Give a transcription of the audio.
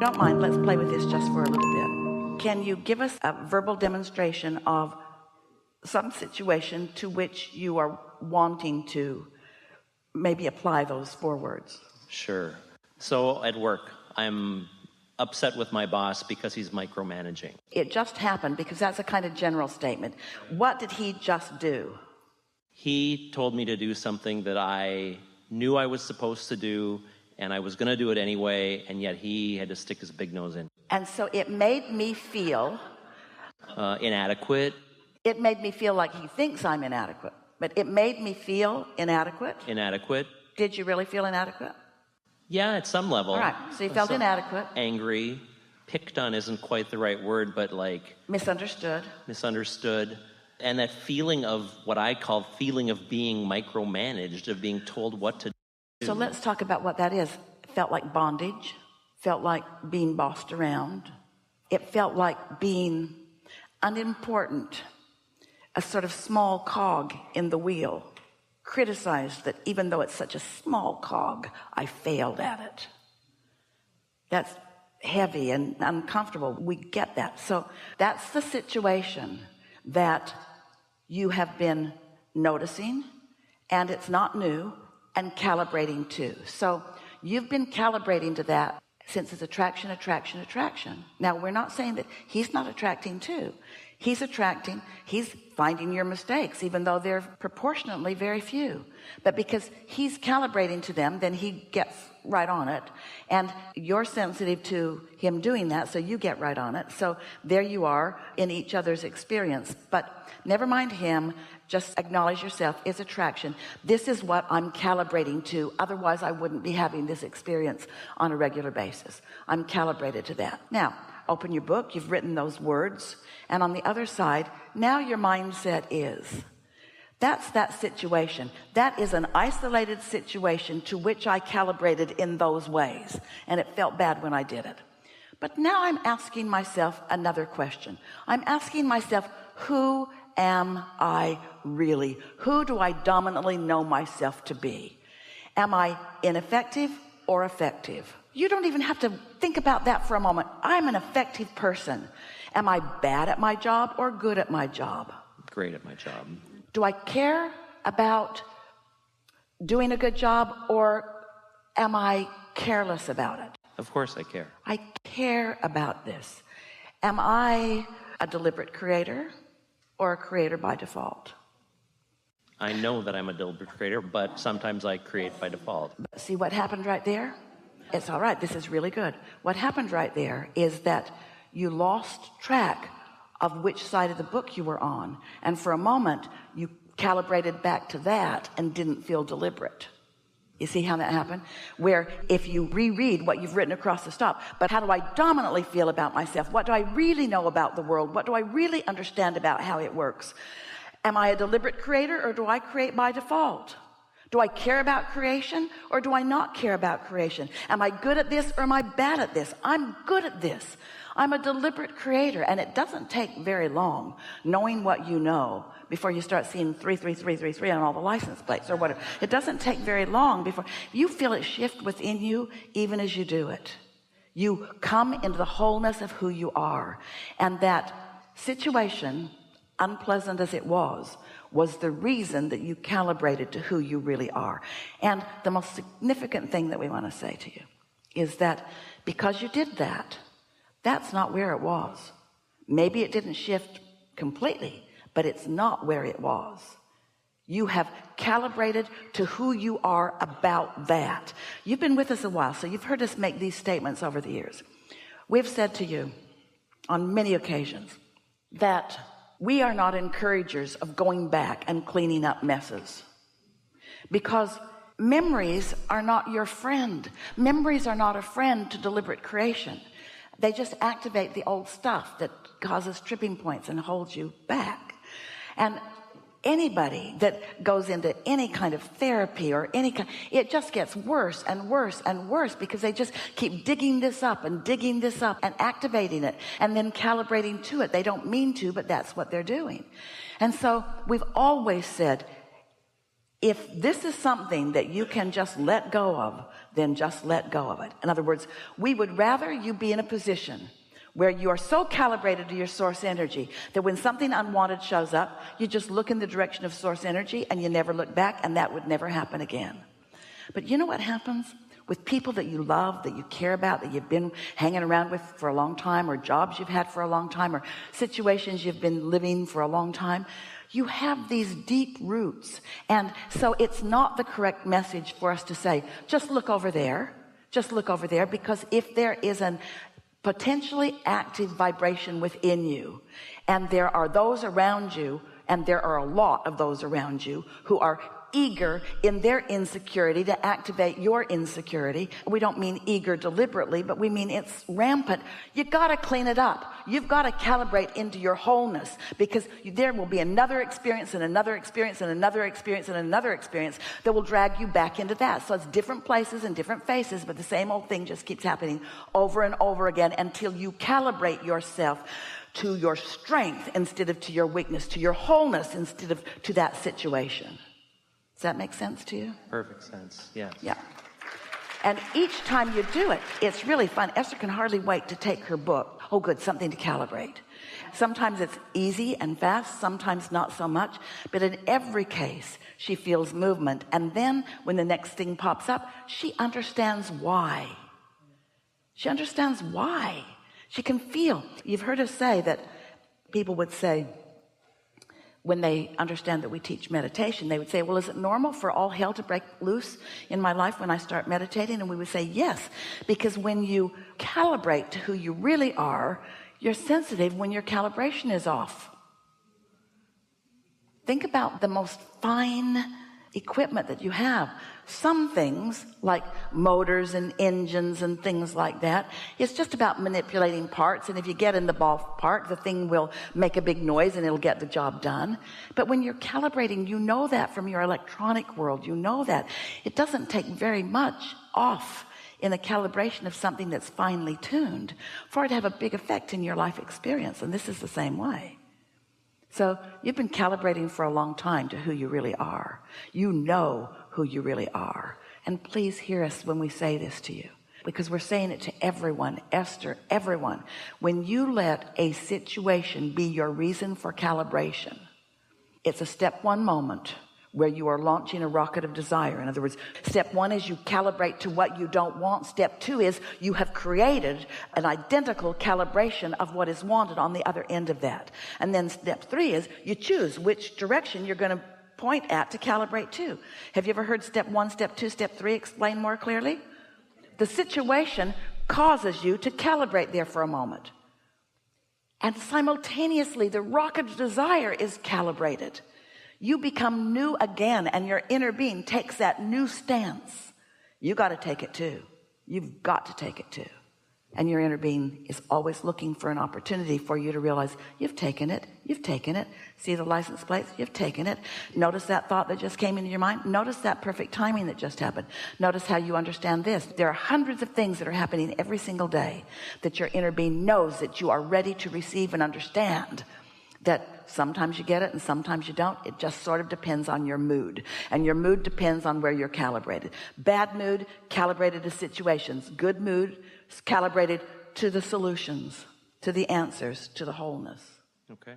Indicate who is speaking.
Speaker 1: Don't mind, let's play with this just for a little bit. Can you give us a verbal demonstration of some situation to which you are wanting to maybe apply those 4 words?
Speaker 2: Sure. So at work, I'm upset with my boss because he's micromanaging.
Speaker 1: It just happened, because that's a kind of general statement. What did he just do?
Speaker 2: He told me to do something that I knew I was supposed to do, and I was going to do it anyway, and yet he had to stick his big nose in.
Speaker 1: And so it made me feel...
Speaker 2: inadequate.
Speaker 1: It made me feel like he thinks I'm inadequate. But it made me feel inadequate.
Speaker 2: Inadequate.
Speaker 1: Did you really feel inadequate?
Speaker 2: Yeah, at some level.
Speaker 1: All right, so you felt inadequate.
Speaker 2: Angry. Picked on isn't quite the right word, but like...
Speaker 1: Misunderstood.
Speaker 2: Misunderstood. And that feeling of what I call feeling of being micromanaged, of being told what to do.
Speaker 1: So let's talk about what that is. It felt like bondage. Felt like being bossed around. It felt like being unimportant. A sort of small cog in the wheel. Criticized that even though it's such a small cog, I failed at it. That's heavy and uncomfortable. We get that. So that's the situation that you have been noticing, and it's not new, and calibrating to. So you've been calibrating to that since it's attraction, attraction, attraction. Now, we're not saying that he's not attracting too. He's attracting, he's finding your mistakes, even though they're proportionately very few. But because he's calibrating to them, then he gets right on it. And you're sensitive to him doing that, so you get right on it. So there you are in each other's experience. But never mind him, just acknowledge yourself. It's attraction. This is what I'm calibrating to. Otherwise, I wouldn't be having this experience on a regular basis. I'm calibrated to that. Now, open your book. You've written those words. And on the other side, now your mindset is, that's that situation. That is an isolated situation to which I calibrated in those ways. And it felt bad when I did it. But now I'm asking myself another question. I'm asking myself, who am I really? Who do I dominantly know myself to be? Am I ineffective or effective? You don't even have to think about that for a moment. I'm an effective person. Am I bad at my job or good at my job?
Speaker 2: Great at my job.
Speaker 1: Do I care about doing a good job, or am I careless about it?
Speaker 2: Of course I care.
Speaker 1: I care about this. Am I a deliberate creator or a creator by default?
Speaker 2: I know that I'm a deliberate creator, but sometimes I create by default.
Speaker 1: See what happened right there? It's all right. This is really good. What happened right there is that you lost track of which side of the book you were on. And for a moment, you calibrated back to that and didn't feel deliberate. You see how that happened? Where if you reread what you've written across the top, but how do I dominantly feel about myself? What do I really know about the world? What do I really understand about how it works? Am I a deliberate creator, or do I create by default? Do I care about creation, or do I not care about creation? Am I good at this, or am I bad at this? I'm good at this. I'm a deliberate creator, and it doesn't take very long knowing what you know before you start seeing 33333 on all the license plates or whatever. It doesn't take very long before you feel it shift within you even as you do it. You come into the wholeness of who you are, and that situation, unpleasant as it was the reason that you calibrated to who you really are. And the most significant thing that we want to say to you is that because you did that, that's not where it was. Maybe it didn't shift completely, but it's not where it was. You have calibrated to who you are about that. You've been with us a while, so you've heard us make these statements over the years. We've said to you on many occasions that we are not encouragers of going back and cleaning up messes, because memories are not your friend. Memories are not a friend to deliberate creation. They just activate the old stuff that causes tripping points and holds you back. And anybody that goes into any kind of therapy or any kind, it just gets worse and worse and worse, because they just keep digging this up and activating it and then calibrating to it. They don't mean to, but that's what they're doing. And so we've always said, if this is something that you can just let go of, then just let go of it. In other words, we would rather you be in a position where you are so calibrated to your source energy that when something unwanted shows up, you just look in the direction of source energy and you never look back, and that would never happen again. But you know what happens with people that you love, that you care about, that you've been hanging around with for a long time, or jobs you've had for a long time, or situations you've been living for a long time? You have these deep roots. And so it's not the correct message for us to say, just look over there, just look over there, because if there is an potentially active vibration within you, and there are those around you, and there are a lot of those around you who are eager in their insecurity to activate your insecurity. We don't mean eager deliberately, but we mean it's rampant. You got to clean it up. You've got to calibrate into your wholeness, because there will be another experience and another experience and another experience and another experience that will drag you back into that. So it's different places and different faces, but the same old thing just keeps happening over and over again until you calibrate yourself to your strength instead of to your weakness, to your wholeness instead of to that situation. Does that make sense to you?
Speaker 2: Perfect sense, yes.
Speaker 1: Yeah. And each time you do it, it's really fun. Esther can hardly wait to take her book. Oh, good, something to calibrate. Sometimes it's easy and fast, sometimes not so much. But in every case, she feels movement. And then when the next thing pops up, she understands why. She understands why. She can feel. You've heard us say that people would say, when they understand that we teach meditation, they would say, well, is it normal for all hell to break loose in my life when I start meditating? And we would say, yes, because when you calibrate to who you really are, you're sensitive when your calibration is off. Think about the most fine equipment that you have. Some things like motors and engines and things like that, it's just about manipulating parts, and if you get in the ballpark, the thing will make a big noise and it'll get the job done. But when you're calibrating, you know that from your electronic world, you know that it doesn't take very much off in the calibration of something that's finely tuned for it to have a big effect in your life experience. And this is the same way. So you've been calibrating for a long time to who you really are. You know who you really are. And please hear us when we say this to you, because we're saying it to everyone. Esther, everyone. When you let a situation be your reason for calibration, it's a step one moment where you are launching a rocket of desire. In other words, step one is you calibrate to what you don't want. Step two is you have created an identical calibration of what is wanted on the other end of that. And then step three is you choose which direction you're going to point at to calibrate to. Have you ever heard step one, step two, step three explained more clearly? The situation causes you to calibrate there for a moment. And simultaneously, the rocket of desire is calibrated. You become new again, and your inner being takes that new stance. You got to take it too. You've got to take it too. And your inner being is always looking for an opportunity for you to realize you've taken it. You've taken it. See the license plates? You've taken it. Notice that thought that just came into your mind. Notice that perfect timing that just happened. Notice how you understand this. There are hundreds of things that are happening every single day that your inner being knows that you are ready to receive and understand. That sometimes you get it and sometimes you don't. It just sort of depends on your mood. And your mood depends on where you're calibrated. Bad mood, calibrated to situations. Good mood, calibrated to the solutions, to the answers, to the wholeness.
Speaker 2: Okay.